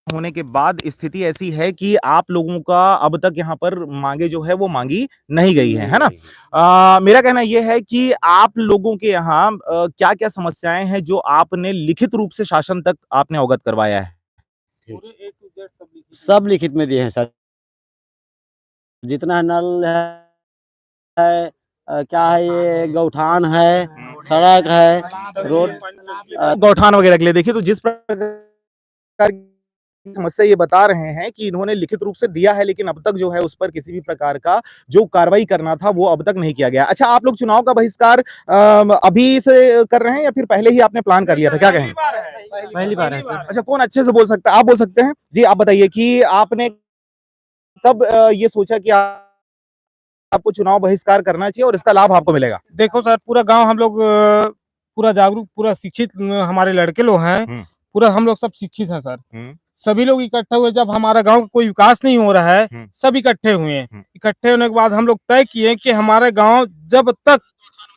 होने के बाद स्थिति ऐसी है कि आप लोगों का अब तक यहाँ पर मांगे जो है वो मांगी नहीं गई है ना? मेरा कहना ये है कि आप लोगों के यहाँ क्या-क्या समस्याएं हैं जो आपने लिखित रूप से शासन तक आपने अवगत करवाया है? पूरे ए टू जेड सब लिखित में दिए हैं सर। जितना नल है क्या है ये गौठान है, सड़क है, रोड गौठान वगैरह के लिए देखिए तो जिस प्रकार की समस्या ये बता रहे हैं कि इन्होंने लिखित रूप से दिया है लेकिन अब तक जो है उस पर किसी भी प्रकार का जो कार्रवाई करना था वो अब तक नहीं किया गया। अच्छा, आप लोग चुनाव का बहिष्कार अभी से कर रहे हैं या फिर पहले ही आपने प्लान कर लिया था, क्या कहेंगे? पहली बार है सर। अच्छा, कौन अच्छे से बोल सकता है? आप बोल सकते हैं जी। आप बताइए कि आपने कब ये सोचा कि आपको चुनाव बहिष्कार करना चाहिए और इसका लाभ आपको मिलेगा? देखो सर, पूरा गांव हम लोग पूरा जागरूक, पूरा शिक्षित हमारे लड़के लोग हैं, पूरा हम लोग सब शिक्षित हैं सर। सभी लोग इकट्ठे हुए, जब हमारा गांव का कोई विकास नहीं हो रहा है, सब इकट्ठे हुए हैं। इकट्ठे होने के बाद हम लोग तय किए कि हमारे गांव जब तक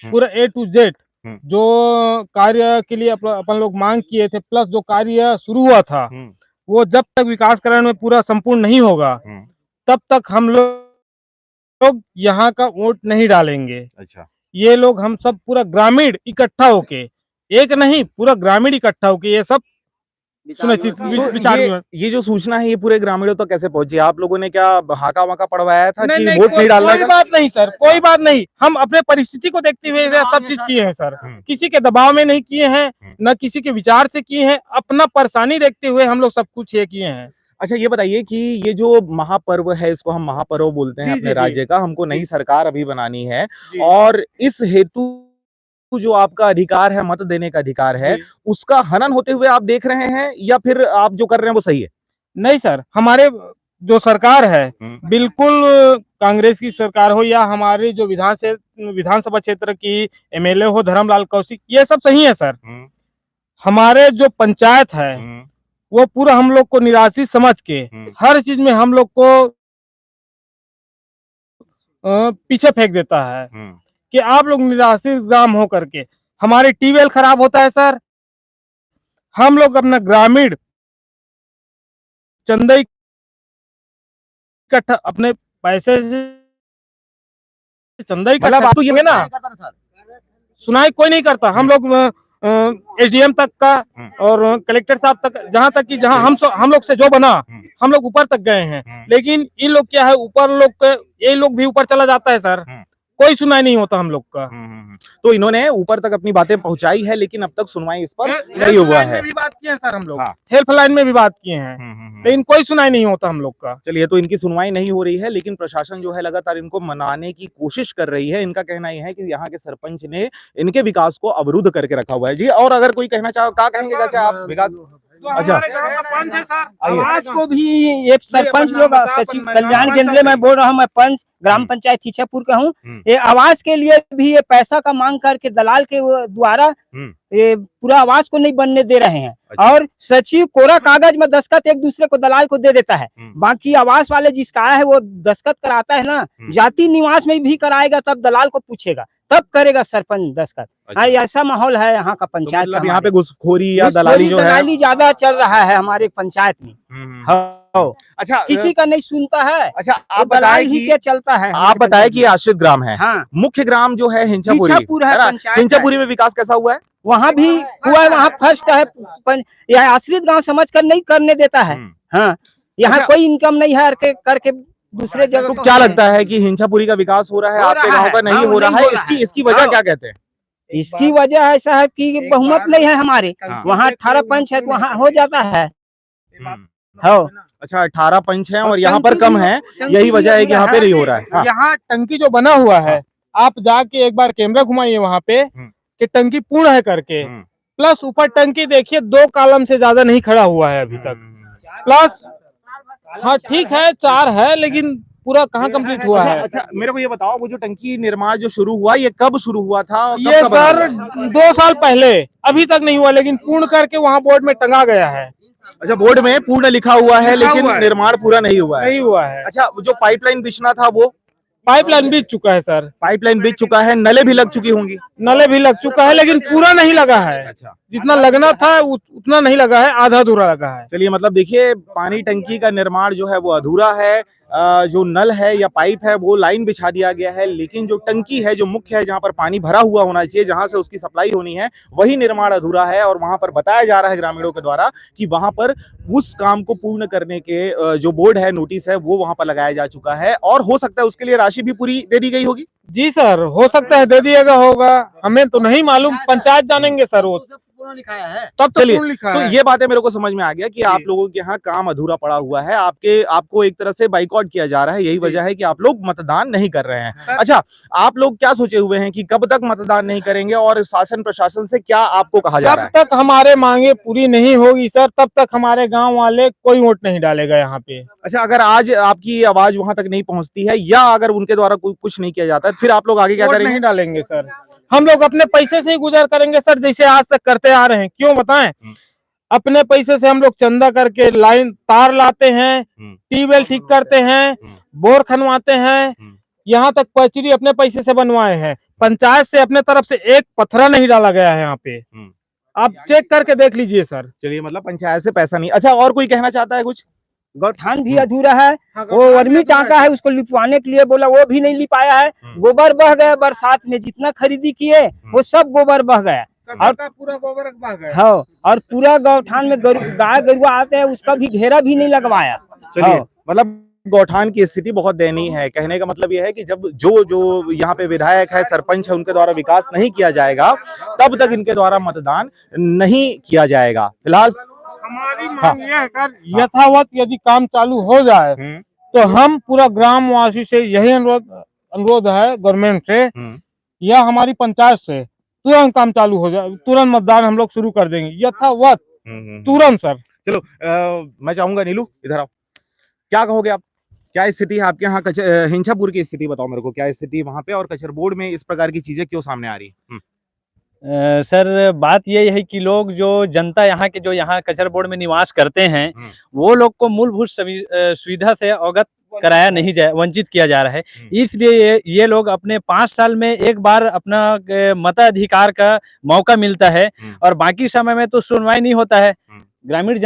पूरा ए टू जेड जो कार्य के लिए अपन लोग मांग किए थे, प्लस जो कार्य शुरू हुआ था, वो जब तक विकास कराने में पूरा संपूर्ण नहीं होगा, तब तक हम लोग यहाँ का वोट नहीं डालेंगे। अच्छा, ये लोग हम सब पूरा ग्रामीण इकट्ठा होके, एक नहीं पूरा ग्रामीण इकट्ठा होके ये सब सुनिश्चित विचार ये जो सूचना है ये पूरे ग्रामीणों तक कैसे पहुंची? आप लोगों ने क्या हाका वाका पड़वाया था कि नहीं, वोट नहीं डालना? कोई बात नहीं सर, कोई बात नहीं। हम अपने परिस्थिति को देखते हुए सब चीज किए हैं सर। किसी के दबाव में नहीं किए हैं, न किसी के विचार से किए हैं, अपना परेशानी देखते हुए हम लोग सब कुछ ये किए हैं। अच्छा, ये बताइए कि ये जो महापर्व है, इसको हम महापर्व बोलते हैं अपने राज्य का, हमको नई सरकार अभी बनानी है और इस हेतु जो आपका अधिकार है, मत देने का अधिकार है, उसका हनन होते हुए आप देख रहे हैं या फिर आप जो कर रहे हैं वो सही है? नहीं सर, हमारे जो सरकार है, बिल्कुल कांग्रेस की सरकार हो या हमारे जो विधानसभा क्षेत्र की एमएलए हो धर्मलाल कौशिक, ये सब सही है सर। हमारे जो पंचायत है वो पूरा हम लोग को निराशित समझ के हर चीज में हम लोग को पीछे फेंक देता है कि आप लोग निराशित ग्राम हो करके। हमारे ट्यूबवेल खराब होता है सर, हम लोग अपना ग्रामीण चंदा इकट्ठा अपने पैसे से चंदा इकट्ठा तो ये ना सुनाई कोई नहीं करता। हम लोग एसडीएम तक का और कलेक्टर साहब तक, जहां तक कि जहां हम लोग से जो बना हम लोग ऊपर तक गए हैं, लेकिन इन लोग क्या है, ऊपर लोग ये लोग भी ऊपर चला जाता है सर, कोई सुनाई नहीं होता हम लोग का। तो इन्होंने ऊपर तक अपनी बातें पहुंचाई है लेकिन अब तक सुनवाई इस पर नहीं हुआ है। भी बात किए हैं सर हम लोग, हेल्पलाइन में भी बात किए हैं, लेकिन कोई सुनाई नहीं होता हम लोग का। चलिए, तो इनकी सुनवाई नहीं हो रही है लेकिन प्रशासन जो है लगातार इनको मनाने की कोशिश कर रही है। इनका कहना यह है कि यहाँ के सरपंच ने इनके विकास को अवरुद्ध करके रखा हुआ है। जी, और अगर कोई कहना चाहो, क्या कहेंगे चाचा आप? विकास अच्छा, आवाज को भी ये सरपंच लोग, सचिव कल्याण केंद्र में बोल रहा हूँ, मैं पंच ग्राम पंचायत खींचापुर का हूँ। ये आवाज के लिए भी ये पैसा का मांग करके दलाल के द्वारा ये पूरा आवाज को नहीं बनने दे रहे हैं। अच्छा। और सचिव कोरा कागज में दस्तखत एक दूसरे को दलाल को दे देता है, बाकी आवास वाले जिसका है वो दस्तखत कराता है ना, जाति निवास में भी कराएगा तब दलाल को पूछेगा, तब करेगा सरपंच दस्तखत। अच्छा। ऐसा माहौल है यहाँ का पंचायत। तो मतलब यहाँ पे घुसखोरी या दलाली जो है, दलाली ज्यादा चल रहा है हमारे पंचायत में। अच्छा, किसी का नहीं सुनता है। अच्छा, आप दलाल ही क्या चलता है। आप बताएं कि आश्रित ग्राम है। हाँ। मुख्य ग्राम जो है हिंचापुरी है, पंचायत हिंचापुरी में विकास कैसा हुआ है? वहाँ भी हुआ है, वहाँ फर्स्ट है। यह आश्रित गांव समझ कर नहीं करने देता है। हाँ, यहाँ कोई इनकम नहीं है करके दूसरे जगह। तो क्या लगता है कि हिंचापुरी का विकास हो रहा है, आपके गांव का नहीं हो रहा है? इसकी वजह क्या कहते हैं? इसकी वजह ऐसा है कि बहुमत नहीं है हमारे वहाँ। 18 पंच है तो वहाँ हो जाता है। अच्छा, 18 पंच हैं और यहाँ पर कम है, यही वजह है कि यहाँ पे नहीं हो रहा है। यहाँ टंकी जो बना हुआ है, आप जाके एक बार कैमरा घुमाइए वहाँ पे कि टंकी पूर्ण है करके, प्लस ऊपर टंकी देखिए 2 कॉलम से ज्यादा नहीं खड़ा हुआ है अभी तक, प्लस हाँ ठीक है 4 है लेकिन पूरा कहाँ कंप्लीट हुआ है। अच्छा, मेरे को ये बताओ, वो जो टंकी निर्माण जो शुरू हुआ, ये कब शुरू हुआ था? ये सर 2 साल पहले, अभी तक नहीं हुआ, लेकिन पूर्ण करके वहाँ बोर्ड में टंगा गया है। अच्छा, बोर्ड में पूर्ण लिखा हुआ है लेकिन निर्माण पूरा नहीं हुआ है। अच्छा, जो पाइपलाइन बिछना था वो पाइपलाइन बिछ चुका है सर। पाइपलाइन बिछ चुका है, नले भी लग चुकी होंगी। नले भी लग चुका है लेकिन पूरा नहीं लगा है। अच्छा। जितना लगना था उतना नहीं लगा है, आधा अधूरा लगा है। चलिए मतलब देखिए पानी टंकी का निर्माण जो है वो अधूरा है। जो नल है या पाइप है वो लाइन बिछा दिया गया है, लेकिन जो टंकी है जो मुख्य है जहां पर पानी भरा हुआ होना चाहिए, जहां से उसकी सप्लाई होनी है, वही निर्माण अधूरा है। और वहां पर बताया जा रहा है ग्रामीणों के द्वारा कि वहां पर उस काम को पूर्ण करने के जो बोर्ड है, नोटिस है, वो वहां पर लगाया जा चुका है और हो सकता है उसके लिए राशि भी पूरी दे दी गई होगी। जी सर, हो सकता है दे दिएगा होगा, हमें तो नहीं मालूम, पंचायत जानेंगे सर वो। लिखाया है तब तक चलिए, पूर्ण लिखा तो है। ये बातें मेरे को समझ में आ गया कि आप लोगों के यहाँ काम अधूरा पड़ा हुआ है, आपको एक तरह से बाइकआउट किया जा रहा है, यही वजह है कि आप लोग मतदान नहीं कर रहे हैं। अच्छा, आप लोग क्या सोचे हुए हैं कि कब तक मतदान नहीं करेंगे और शासन प्रशासन से क्या आपको कहा जा रहा है? जब तक हमारे मांगे पूरी नहीं होगी सर, तब तक हमारे गांव वाले कोई वोट नहीं डालेगा यहाँ पे। अच्छा, अगर आज आपकी आवाज वहां तक नहीं पहुंचती है या अगर उनके द्वारा कुछ नहीं किया जाता है, फिर आप लोग आगे क्या वोट करेंगे? नहीं डालेंगे सर, हम लोग अपने पैसे से ही गुजर करेंगे सर, जैसे आज तक करते आ रहे हैं। क्यों बताएं, अपने पैसे से हम लोग चंदा करके लाइन तार लाते हैं, ट्यूबवेल ठीक करते हैं, बोर खनवाते हैं, यहाँ तक पचरी अपने पैसे से बनवाए हैं। पंचायत से अपने तरफ से एक पत्थरा नहीं डाला गया है यहाँ पे, आप चेक करके देख लीजिए सर। चलिए, मतलब पंचायत से पैसा नहीं। अच्छा, और कोई कहना चाहता है कुछ? गौठान भी अधूरा है, वो वर्मी टांका है, उसको लिपवाने के लिए बोला, वो भी नहीं लिपाया है। गोबर बह गया बरसात में, जितना खरीदी किए वो सब गोबर बह गया और पूरा गोबर बह गया। हाँ, और पूरा गौठान में गाय गरुआ आते हैं, उसका भी घेरा भी नहीं लगवाया। चलिए, मतलब गौठान की स्थिति बहुत दयनीय है। कहने का मतलब यह है कि जब जो यहाँ पे विधायक है, सरपंच है, उनके द्वारा विकास नहीं किया जाएगा, तब तक इनके द्वारा मतदान नहीं किया जाएगा। फिलहाल हमारी मांग ये है सर, यथावत यदि काम चालू हो जाए तो हम पूरा ग्रामवासी से यही अनुरोध है गवर्नमेंट से या हमारी पंचायत से, तुरंत काम चालू हो जाए, तुरंत मतदान हम लोग शुरू कर देंगे, यथावत तुरंत सर। चलो, मैं चाहूंगा नीलू इधर आओ, क्या कहोगे आप? क्या स्थिति है आपके यहाँ? हिंसापुर की स्थिति बताओ मेरे को, क्या स्थिति वहां पे और कचर बोर्ड में इस प्रकार की चीजें क्यों सामने आ रही है? सर बात ये है कि लोग जो जनता यहाँ के जो यहाँ कचर बोर्ड में निवास करते हैं, वो लोग को मूलभूत सुविधा से अवगत कराया नहीं जाए, वंचित किया जा रहा है। इसलिए ये लोग अपने 5 साल में एक बार अपना मताधिकार का मौका मिलता है और बाकी समय में तो सुनवाई नहीं होता है। ग्रामीण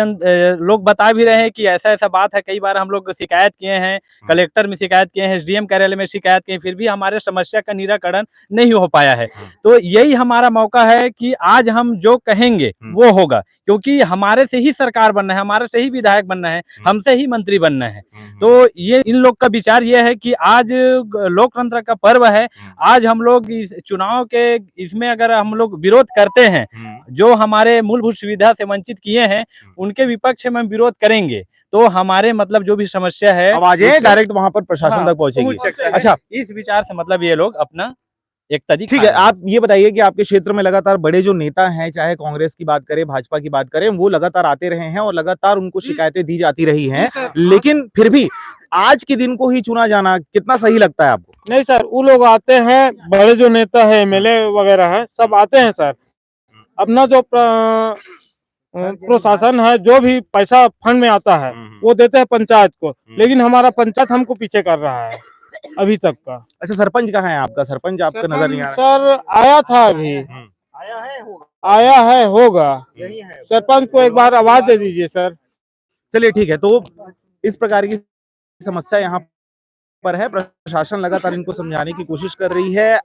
लोग बता भी रहे हैं कि ऐसा ऐसा बात है, कई बार हम लोग शिकायत किए हैं, कलेक्टर में शिकायत किए हैं, एसडीएम कार्यालय में शिकायत किए, फिर भी हमारे समस्या का निराकरण नहीं हो पाया है। तो यही हमारा मौका है कि आज हम जो कहेंगे वो होगा, क्योंकि हमारे से ही सरकार बनना है, हमारे से ही विधायक बनना है, हमसे ही मंत्री बनना है। तो ये इन लोग का विचार ये है कि आज लोकतंत्र का पर्व है, आज हम लोग इस चुनाव के इसमें अगर हम लोग विरोध करते हैं, जो हमारे मूलभूत सुविधा से वंचित किए हैं उनके विपक्ष में हम विरोध करेंगे, तो हमारे मतलब जो भी समस्या है आवाजें डायरेक्ट वहां पर प्रशासन तक पहुंचेगी। अच्छा, इस विचार से मतलब ये लोग अपना एक तरीका। ठीक है, आप ये बताइए कि आपके क्षेत्र में लगातार बड़े जो नेता हैं, चाहे कांग्रेस की बात करें, भाजपा की बात करें, वो लगातार आते रहे हैं और लगातार उनको शिकायतें दी जाती रही हैं, लेकिन फिर भी आज के दिन को ही चुना जाना कितना सही लगता है आपको? नहीं सर, वो लोग आते हैं, बड़े जो नेता है, एमएलए वगैरह हैं, सब आते हैं सर। अपना जो प्रशासन है, जो भी पैसा फंड में आता है वो देते हैं पंचायत को, लेकिन हमारा पंचायत हमको पीछे कर रहा है अभी तक का। अच्छा, सरपंच कहाँ है आपका? सरपंच आपका नजर नहीं आ रहा? सर आया था अभी, आया है होगा, सरपंच को एक बार आवाज दे दीजिए सर। चलिए ठीक है, तो इस प्रकार की समस्या यहाँ पर है। प्रशासन लगातार इनको समझाने की कोशिश कर रही है।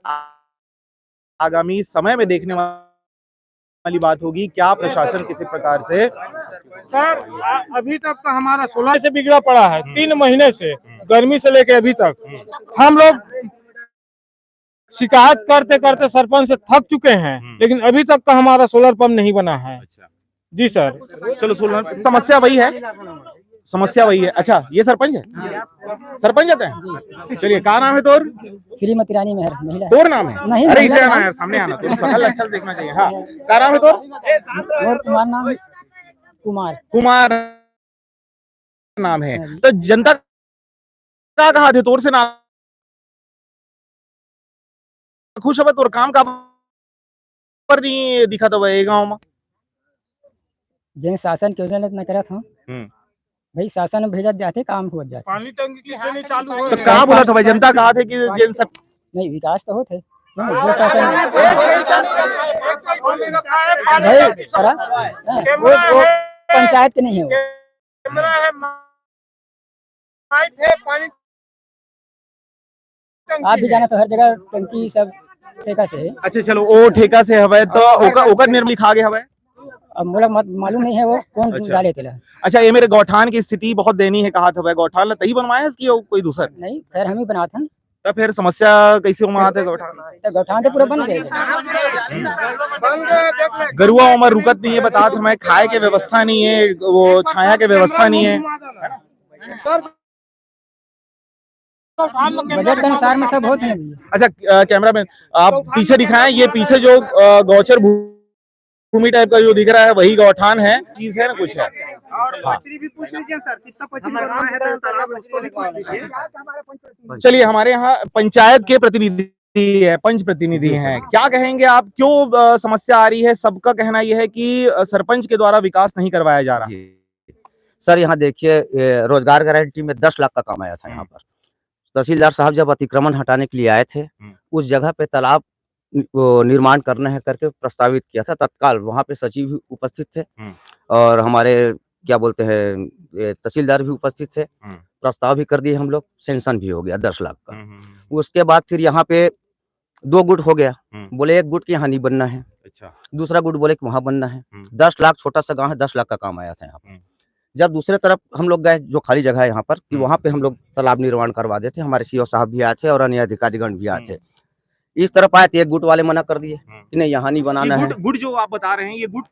आगामी समय में देखने वाली बात होगी क्या प्रशासन किसी प्रकार से। सर अभी तक का हमारा 16 से बिगड़ा पड़ा है, 3 महीने से, गर्मी से लेके अभी तक हम लोग शिकायत करते करते सरपंच से थक चुके हैं, लेकिन अभी तक का हमारा सोलर पंप नहीं बना है। जी सर। चलो, सोलर समस्या वही है, समस्या वही है। अच्छा, ये सरपंच है? सरपंच जाते हैं? चलिए, क्या नाम है तोर? श्रीमती रानी मेहर, महिला। तोर नाम है? नहीं, अरे महिला इसे आना यार, सामने आना, तो सकल अच्छा से देखना चाहिए। हाँ, क्या नाम है तोर? और कुमार नाम है, कुमार नाम है। तो जनता क्या कहा थे तोर से ना खुश है तोर काम का पर नहीं दिखा था भाई गाँव में? जिन शासन के योजना न करत हूँ भाई, शासन में भेजत जाते, काम हो जाते। पानी टंकी किसे नहीं चालू हो? तो कहाँ बोला था भाई, जनता कहा थे कि जिन सब नहीं विकास तो होते, जो शासन भाई सारा वो पंचायत के नहीं है वो। आप भी जाना तो हर जगह टंकी सब ठेका से है। अच्छा चलो वो ठेका से हवे तो ओकर निर्मल लिखा गया हवे। अब मोला मालूम नहीं है वो कौन अच्छा। डाले थे। अच्छा ये मेरे गौठान की स्थिति बहुत दयनीय है कहा था गौठान तही बनवाया है इसकी कोई दूसर नहीं खैर हम ही बना था तो फिर समस्या कैसे उमा आते गौठान तो गौठान तो पूरा बन गए थे। गरुआ उमर रुकत नहीं है बता हमें खाए के व्यवस्था नहीं है वो छाया के व्यवस्था नहीं है। बजट के अनुसार में सब बहुत है। अच्छा कैमरा मैन आप पीछे दिखाएं ये पीछे जो गौचर भूमि टाइप का जो दिख रहा है वही गौठान है चीज है ना कुछ है। हाँ। चलिए हमारे यहाँ पंचायत के प्रतिनिधि है पंच प्रतिनिधि हैं क्या कहेंगे आप क्यों समस्या आ रही है। सबका कहना यह है कि सरपंच के द्वारा विकास नहीं करवाया जा रहा। सर यहाँ देखिए रोजगार गारंटी में 10 लाख का काम आया था यहाँ पर। तहसीलदार साहब जब अतिक्रमण हटाने के लिए आए थे उस जगह पे तालाब निर्माण करना है करके प्रस्तावित किया था तत्काल वहाँ पे सचिव भी उपस्थित थे और हमारे क्या बोलते हैं तहसीलदार भी उपस्थित थे। प्रस्ताव भी कर दिए हम लोग सेंशन भी हो गया 10 लाख का। उसके बाद फिर यहाँ पे 2 गुट हो गया बोले एक गुट के यहाँ नहीं बनना है। अच्छा। दूसरा गुट बोले कि वहाँ बनना है। 10 लाख छोटा सा गाँव है 10 लाख का काम आया था यहाँ पे। जब दूसरे तरफ हम लोग गए जो खाली जगह है यहाँ पर कि वहाँ पे हम लोग तालाब निर्माण करवा देते हमारे सीओ साहब भी आए थे और अन्य अधिकारीगण भी आए थे। इस तरफ आए थे एक गुट वाले मना कर दिए कि नहीं यहाँ नहीं बनाना है। गुट जो आप बता रहे हैं ये गुट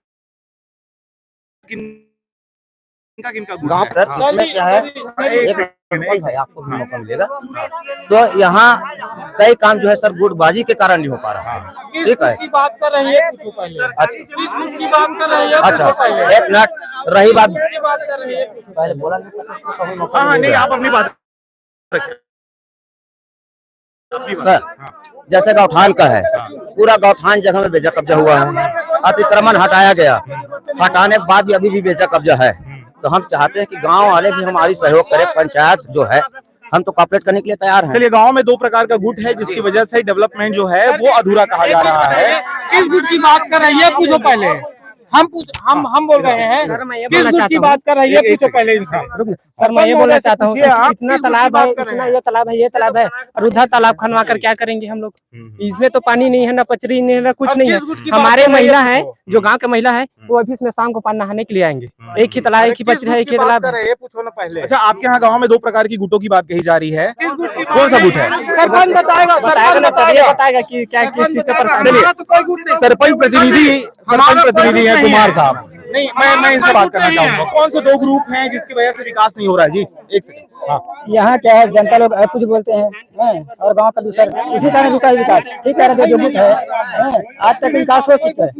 किनका गुट गाँव है? पर इसमें क्या है आपको भी मौका मिलेगा। तो यहाँ कई काम जो है सर गुटबाजी के कारण नहीं हो पा रहा है। ठीक है बात कर रही है अच्छा एक मिनट रही बात पहले बोला हाँ नहीं आप अपनी बात सर जैसे गौठान का है पूरा गौठान जगह में बेजा कब्जा हुआ है। अतिक्रमण हटाया गया हटाने के बाद भी अभी भी बेजा कब्जा है। तो हम चाहते हैं कि गांव वाले भी हमारी सहयोग करें। पंचायत जो है हम तो कॉपरेट करने के लिए तैयार हैं। चलिए गांव में 2 प्रकार का गुट है जिसकी वजह से डेवलपमेंट जो है वो अधूरा कहा जा रहा है। किस गुट की बात कर रही है पूछो पहले। हम बोल रहे हैं किस गुट की बात कर रही है पूछो पहले इनसे। सर मैं ये बोलना चाहता हूँ इतना तालाब है इतना ये तालाब है और उधर तालाब खनवा कर क्या करेंगे हम लोग। इसमें तो पानी नहीं है ना पचरी नहीं है ना कुछ नहीं है। हमारे महिला है जो गांव के महिला है वो अभी इसमें शाम को पानी नहाने के लिए आएंगे। एक ही तालाब एक ही पचरी है एक ही तालाब है। पूछो ना पहले। अच्छा आपके यहाँ गांव में 2 प्रकार की गुटों की बात कही जा रही है कौन सा गुट है? सरपंच बताएगा कि क्या किस चीज का परेशानी। सरपंच प्रतिनिधि है कुमार साहब। नहीं मैं इनसे बात करना चाहूंगा कौन से 2 ग्रुप हैं जिसकी वजह से विकास नहीं हो रहा है जी। एक सेकंड हाँ। यहाँ क्या है जनता लोग कुछ बोलते हैं और गांव का दूसरा इसी कारण रुका है विकास। ठीक कह रहे जो गुट है आज तक विकास हो सकता है।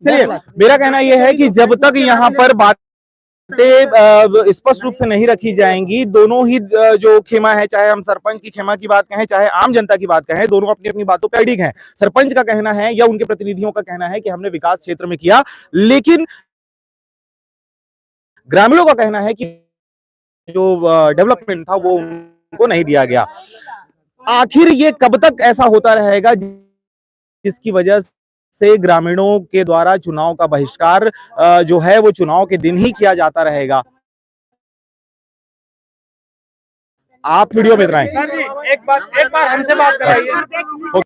चलिए मेरा कहना यह है कि जब तक यहाँ पर बातें स्पष्ट रूप से नहीं रखी जाएंगी दोनों ही जो खेमा है चाहे हम सरपंच की खेमा की बात कहें चाहे आम जनता की बात कहें दोनों अपनी अपनी बातों पर अडिग हैं। सरपंच का कहना है या उनके प्रतिनिधियों का कहना है कि हमने विकास क्षेत्र में किया लेकिन ग्रामीणों का कहना है कि जो डेवलपमेंट था वो उनको नहीं दिया गया। आखिर ये कब तक ऐसा होता रहेगा जिसकी वजह से ग्रामीणों के द्वारा चुनाव का बहिष्कार जो है वो चुनाव के दिन ही किया जाता रहेगा। आप वीडियो में इतना ही। एक बार हमसे बात कराइए।